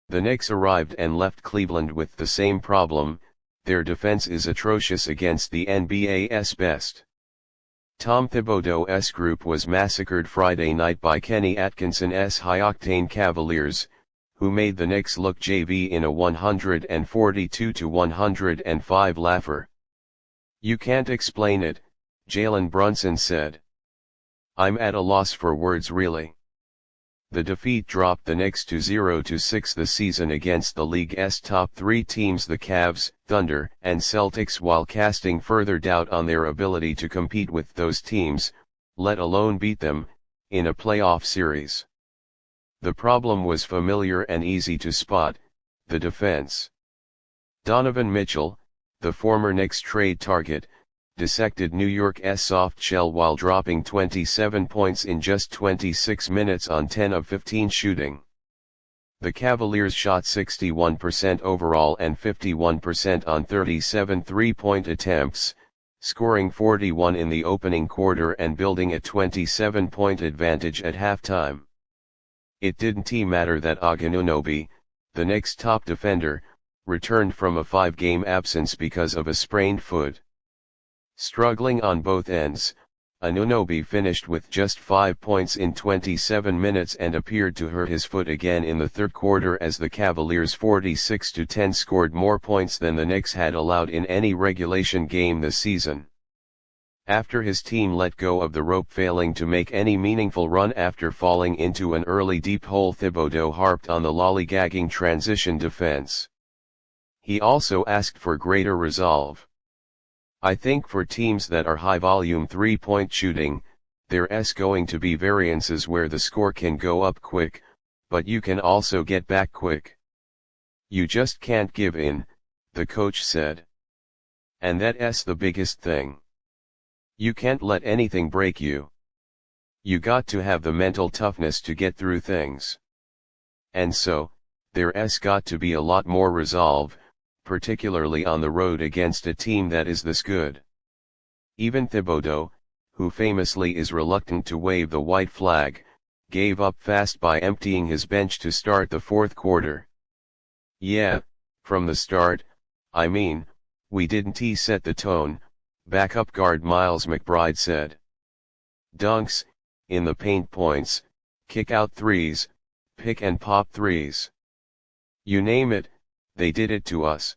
The Knicks arrived and left Cleveland with the same problem: their defense is atrocious against the NBA's best. Tom Thibodeau's group was massacred Friday night by Kenny Atkinson's high-octane Cavaliers, who made the Knicks look JV in a 142-105 laugher. "You can't explain it," Jalen Brunson said. "I'm at a loss for words really." The defeat dropped the Knicks to 0-6 this season against the league's top three teams, the Cavs, Thunder, and Celtics, while casting further doubt on their ability to compete with those teams, let alone beat them, in a playoff series. The problem was familiar and easy to spot: the defense. Donovan Mitchell, the former Knicks trade target, dissected New York's soft shell while dropping 27 points in just 26 minutes on 10 of 15 shooting. The Cavaliers shot 61% overall and 51% on 37 three-point attempts, scoring 41 in the opening quarter and building a 27-point advantage at halftime. It didn't matter that Anunoby, the Knicks' top defender, returned from a 5-game absence because of a sprained foot. Struggling on both ends, Anunoby finished with just 5 points in 27 minutes and appeared to hurt his foot again in the third quarter as the Cavaliers 46-10 scored more points than the Knicks had allowed in any regulation game this season. After his team let go of the rope, failing to make any meaningful run after falling into an early deep hole, Thibodeau harped on the lollygagging transition defense. He also asked for greater resolve. "I think for teams that are high-volume three-point shooting, there's going to be variances where the score can go up quick, but you can also get back quick. You just can't give in," the coach said. "And that's the biggest thing. You can't let anything break you. You got to have the mental toughness to get through things. And so, there's got to be a lot more resolve, particularly on the road against a team that is this good." Even Thibodeau, who famously is reluctant to wave the white flag, gave up fast by emptying his bench to start the fourth quarter. "Yeah, from the start, I mean, we didn't set the tone," backup guard Miles McBride said. "Dunks, in the paint points, kick-out threes, pick and pop threes. You name it, they did it to us.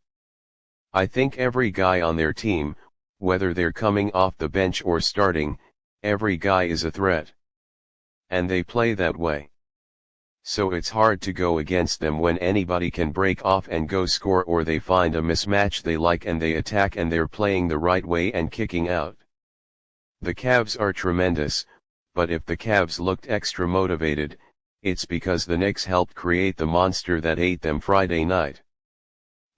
I think every guy on their team, whether they're coming off the bench or starting, every guy is a threat. And they play that way. So it's hard to go against them when anybody can break off and go score, or they find a mismatch they like and they attack and they're playing the right way and kicking out. The Cavs are tremendous, but if the Cavs looked extra motivated, it's because the Knicks helped create the monster that ate them Friday night."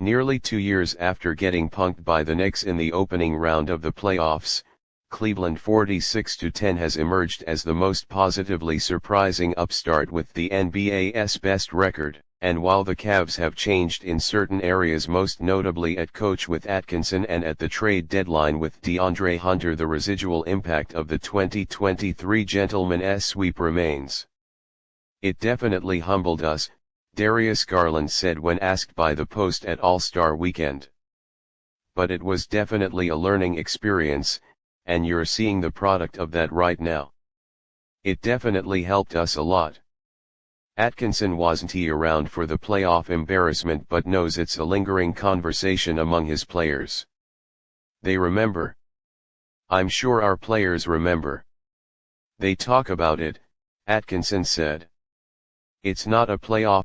Nearly 2 years after getting punked by the Knicks in the opening round of the playoffs, Cleveland 46-10 has emerged as the most positively surprising upstart with the NBA's best record. And while the Cavs have changed in certain areas, most notably at coach with Atkinson and at the trade deadline with DeAndre Hunter, the residual impact of the 2023 gentleman's sweep remains. "It definitely humbled us," Darius Garland said when asked by the Post at All-Star Weekend. "But it was definitely a learning experience, and you're seeing the product of that right now. It definitely helped us a lot." Atkinson wasn't around for the playoff embarrassment but knows it's a lingering conversation among his players. "They remember. I'm sure our players remember. They talk about it," Atkinson said. "It's not a playoff